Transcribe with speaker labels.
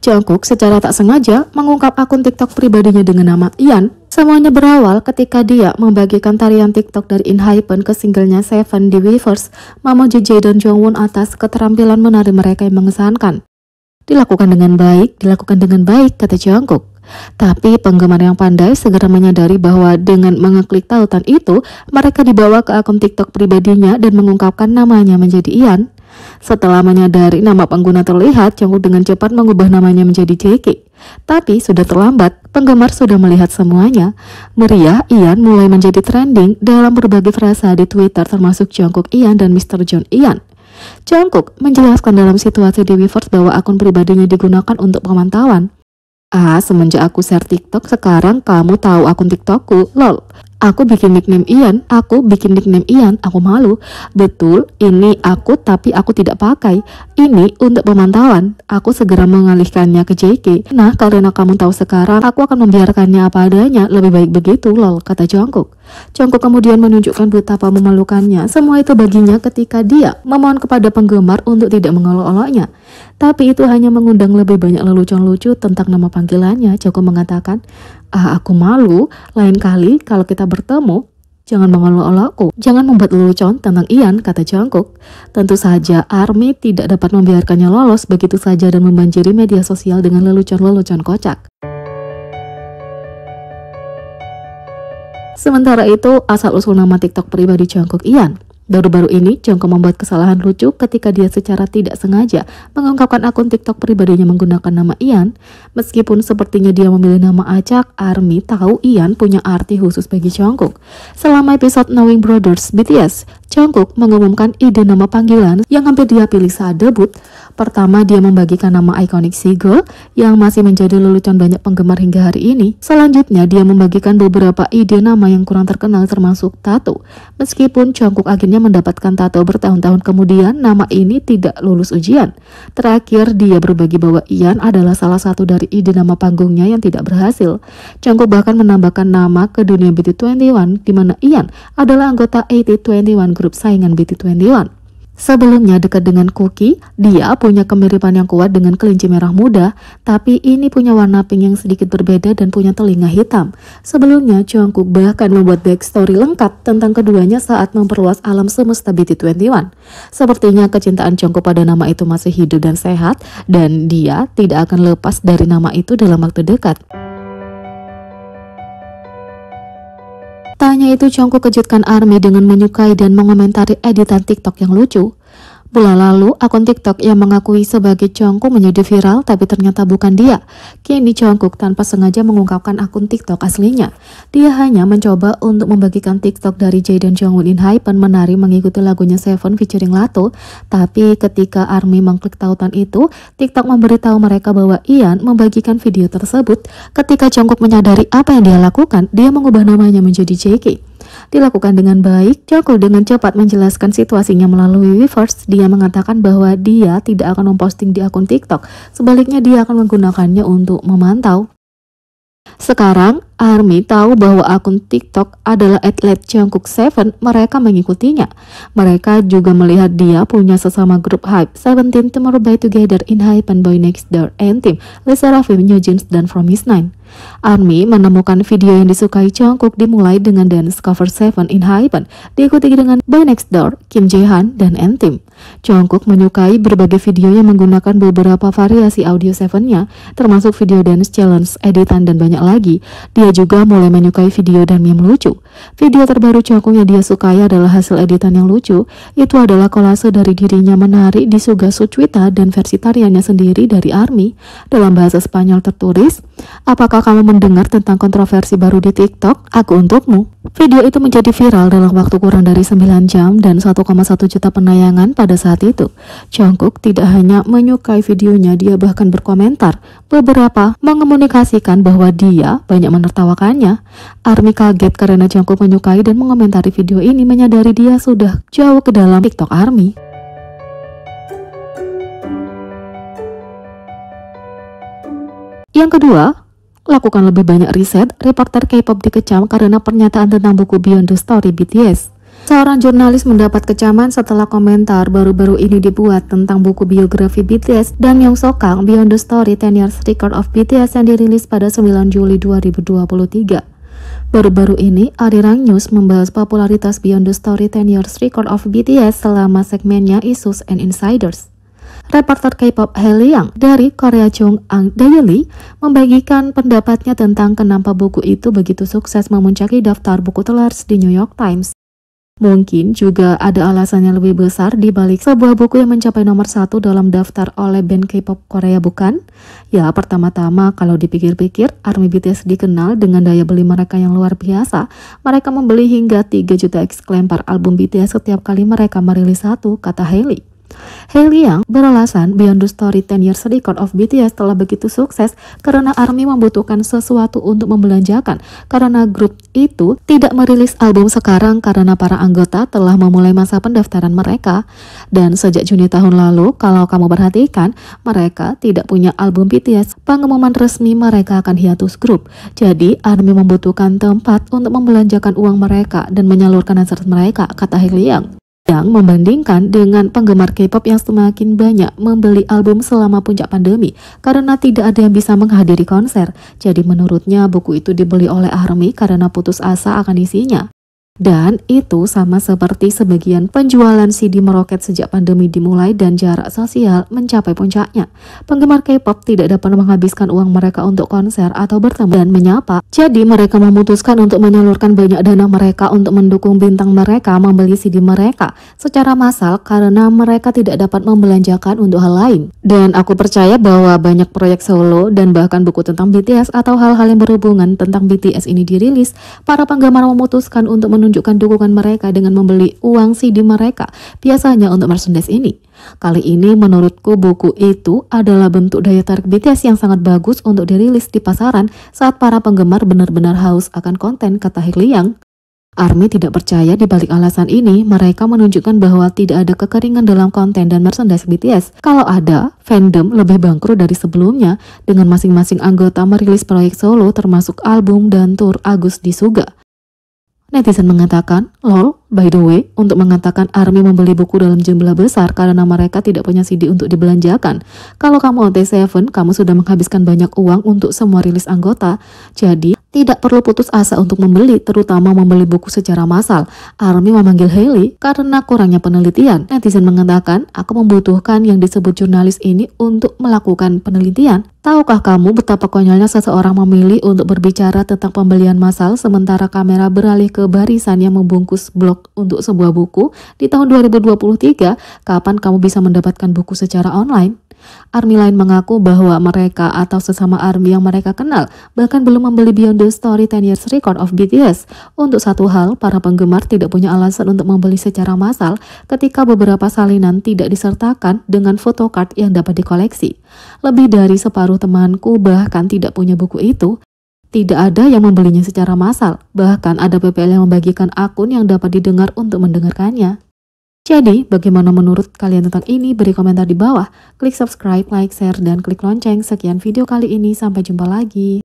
Speaker 1: Jungkook secara tak sengaja mengungkap akun TikTok pribadinya dengan nama Ian. Semuanya berawal ketika dia membagikan tarian TikTok dari ENHYPEN ke singlenya Seven di Weverse, Mama JJ dan Jongwon atas keterampilan menari mereka yang mengesankan. Dilakukan dengan baik, kata Jungkook. Tapi penggemar yang pandai segera menyadari bahwa dengan mengeklik tautan itu, mereka dibawa ke akun TikTok pribadinya dan mengungkapkan namanya menjadi Ian. Setelah menyadari nama pengguna terlihat, Jungkook dengan cepat mengubah namanya menjadi JK. Tapi sudah terlambat, penggemar sudah melihat semuanya. Meriah, Ian mulai menjadi trending dalam berbagai frasa di Twitter termasuk Jungkook Ian dan Mr. John Ian. Jungkook menjelaskan dalam situasi di Weverse bahwa akun pribadinya digunakan untuk pemantauan. Semenjak aku share TikTok, sekarang kamu tahu akun TikTokku, lol. Aku bikin nickname Ian, aku malu. Betul, ini aku tapi aku tidak pakai. Ini untuk pemantauan. Aku segera mengalihkannya ke JK. Nah, karena kamu tahu sekarang, aku akan membiarkannya apa adanya. Lebih baik begitu, lol, kata Jungkook. Jungkook kemudian menunjukkan betapa memalukannya semua itu baginya ketika dia memohon kepada penggemar untuk tidak mengolok-oloknya. Tapi itu hanya mengundang lebih banyak lelucon lucu tentang nama panggilannya. Jungkook mengatakan, aku malu, lain kali kalau kita bertemu, jangan mengolok-olokku, jangan membuat lelucon tentang Ian, kata Jungkook. Tentu saja ARMY tidak dapat membiarkannya lolos begitu saja dan membanjiri media sosial dengan lelucon-lelucon kocak. Sementara itu, asal-usul nama TikTok pribadi Jungkook Ian. Baru-baru ini, Jungkook membuat kesalahan lucu ketika dia secara tidak sengaja mengungkapkan akun TikTok pribadinya menggunakan nama Ian. Meskipun sepertinya dia memilih nama acak, ARMY tahu Ian punya arti khusus bagi Jungkook. Selama episode Knowing Brothers BTS, Jungkook mengumumkan ide nama panggilan yang hampir dia pilih saat debut. Pertama, dia membagikan nama ikonik Seagull yang masih menjadi lelucon banyak penggemar hingga hari ini. Selanjutnya, dia membagikan beberapa ide nama yang kurang terkenal termasuk tato. Meskipun Jungkook akhirnya mendapatkan tato bertahun-tahun kemudian, nama ini tidak lulus ujian. Terakhir, dia berbagi bahwa Ian adalah salah satu dari ide nama panggungnya yang tidak berhasil. Jungkook bahkan menambahkan nama ke dunia BT21, di mana Ian adalah anggota AT21 grup saingan BT21. Sebelumnya dekat dengan Cookie, dia punya kemiripan yang kuat dengan kelinci merah muda, tapi ini punya warna pink yang sedikit berbeda dan punya telinga hitam. Sebelumnya, Jungkook bahkan membuat backstory lengkap tentang keduanya saat memperluas alam semesta BT21. Sepertinya kecintaan Jungkook pada nama itu masih hidup dan sehat, dan dia tidak akan lepas dari nama itu dalam waktu dekat. Tanya itu, Jungkook kejutkan ARMY dengan menyukai dan mengomentari editan TikTok yang lucu. Bulan lalu, akun TikTok yang mengakui sebagai Jungkook menjadi viral, tapi ternyata bukan dia. Kini Jungkook tanpa sengaja mengungkapkan akun TikTok aslinya. Dia hanya mencoba untuk membagikan TikTok dari Jae dan Jongwon ENHYPEN menari mengikuti lagunya Seven featuring Lato. Tapi ketika ARMY mengklik tautan itu, TikTok memberitahu mereka bahwa Ian membagikan video tersebut. Ketika Jungkook menyadari apa yang dia lakukan, dia mengubah namanya menjadi JK. Dilakukan dengan baik, Jungkook dengan cepat menjelaskan situasinya melalui Weverse. Dia mengatakan bahwa dia tidak akan memposting di akun TikTok, sebaliknya dia akan menggunakannya untuk memantau. Sekarang, ARMY tahu bahwa akun TikTok adalah @Jungkook7, mereka mengikutinya. Mereka juga melihat dia punya sesama grup hype, Seventeen, Tomorrow by Together, ENHYPEN, Boy Next Door, &TEAM, Lisa Raffim, New Jeans, dan Fromis_9. ARMY menemukan video yang disukai Jungkook dimulai dengan dance cover Seven ENHYPEN, diikuti dengan Boy Next Door, Kim Jae-han, dan &TEAM. Jungkook menyukai berbagai video yang menggunakan beberapa variasi audio Seven-nya, termasuk video dance challenge, editan, dan banyak lagi. Dia juga mulai menyukai video dan meme lucu. Video terbaru Jungkook yang dia sukai adalah hasil editan yang lucu. Itu adalah kolase dari dirinya menari di Suga Suchwita dan versi tariannya sendiri dari ARMY. Dalam bahasa Spanyol tertulis, "Apakah kamu mendengar tentang kontroversi baru di TikTok? Aku untukmu." Video itu menjadi viral dalam waktu kurang dari 9 jam dan 1,1 juta penayangan pada saat itu. Jungkook tidak hanya menyukai videonya, dia bahkan berkomentar. Beberapa mengomunikasikan bahwa dia banyak menertawakannya. ARMY kaget karena Jungkook menyukai dan mengomentari video ini, menyadari dia sudah jauh ke dalam TikTok ARMY. Yang kedua, lakukan lebih banyak riset. Reporter K-pop dikecam karena pernyataan tentang buku Beyond the Story BTS. Seorang jurnalis mendapat kecaman setelah komentar baru-baru ini dibuat tentang buku biografi BTS dan Yongsokang Beyond the Story 10 Years Record of BTS yang dirilis pada 9 Juli 2023. Baru-baru ini, Arirang News membahas popularitas Beyond the Story 10 Years Record of BTS selama segmennya Issues and Insiders. Reporter K-pop Hailey Yang dari Korea Chung-ang Daily membagikan pendapatnya tentang kenapa buku itu begitu sukses memuncaki daftar buku terlaris di New York Times. Mungkin juga ada alasan yang lebih besar di balik sebuah buku yang mencapai nomor 1 dalam daftar oleh band K-pop Korea, bukan? Ya, pertama-tama kalau dipikir-pikir, ARMY BTS dikenal dengan daya beli mereka yang luar biasa. Mereka membeli hingga 3 juta eksemplar album BTS setiap kali mereka merilis satu, kata Hailey. Hailey Yang beralasan Beyond the Story 10 Years Record of BTS telah begitu sukses karena ARMY membutuhkan sesuatu untuk membelanjakan, karena grup itu tidak merilis album sekarang karena para anggota telah memulai masa pendaftaran mereka. Dan sejak Juni tahun lalu, kalau kamu perhatikan, mereka tidak punya album BTS. Pengumuman resmi mereka akan hiatus grup. Jadi ARMY membutuhkan tempat untuk membelanjakan uang mereka dan menyalurkan hasrat mereka, kata Hailey yang membandingkan dengan penggemar K-pop yang semakin banyak membeli album selama puncak pandemi karena tidak ada yang bisa menghadiri konser. Jadi menurutnya buku itu dibeli oleh ARMY karena putus asa akan isinya. Dan itu sama seperti sebagian penjualan CD meroket sejak pandemi dimulai dan jarak sosial mencapai puncaknya. Penggemar K-pop tidak dapat menghabiskan uang mereka untuk konser atau bertemu dan menyapa. Jadi mereka memutuskan untuk menyalurkan banyak dana mereka untuk mendukung bintang mereka membeli CD mereka secara massal karena mereka tidak dapat membelanjakan untuk hal lain. Dan aku percaya bahwa banyak proyek solo dan bahkan buku tentang BTS atau hal-hal yang berhubungan tentang BTS ini dirilis, para penggemar memutuskan untuk menunjukkan dukungan mereka dengan membeli uang CD mereka, biasanya untuk merchandise ini. Kali ini menurutku buku itu adalah bentuk daya tarik BTS yang sangat bagus untuk dirilis di pasaran saat para penggemar benar-benar haus akan konten, kata Hailey Yang. ARMY tidak percaya di balik alasan ini. Mereka menunjukkan bahwa tidak ada kekeringan dalam konten dan merchandise BTS. Kalau ada, fandom lebih bangkrut dari sebelumnya dengan masing-masing anggota merilis proyek solo termasuk album dan tour Agus di Suga. Netizen mengatakan, lol, by the way, untuk mengatakan ARMY membeli buku dalam jumlah besar karena mereka tidak punya CD untuk dibelanjakan. Kalau kamu OT7, kamu sudah menghabiskan banyak uang untuk semua rilis anggota. Jadi, tidak perlu putus asa untuk membeli, terutama membeli buku secara massal. ARMY memanggil Hailey karena kurangnya penelitian. Netizen mengatakan, aku membutuhkan yang disebut jurnalis ini untuk melakukan penelitian. Tahukah kamu betapa konyolnya seseorang memilih untuk berbicara tentang pembelian massal sementara kamera beralih ke barisan yang membungkus blog untuk sebuah buku? Di tahun 2023, kapan kamu bisa mendapatkan buku secara online? ARMY lain mengaku bahwa mereka atau sesama ARMY yang mereka kenal bahkan belum membeli Beyond the Story 10 Years Record of BTS. Untuk satu hal, para penggemar tidak punya alasan untuk membeli secara massal ketika beberapa salinan tidak disertakan dengan photocard yang dapat dikoleksi. Lebih dari separuh temanku bahkan tidak punya buku itu. Tidak ada yang membelinya secara massal, bahkan ada PPL yang membagikan akun yang dapat didengar untuk mendengarkannya. Jadi, bagaimana menurut kalian tentang ini? Beri komentar di bawah. Klik subscribe, like, share, dan klik lonceng. Sekian video kali ini. Sampai jumpa lagi.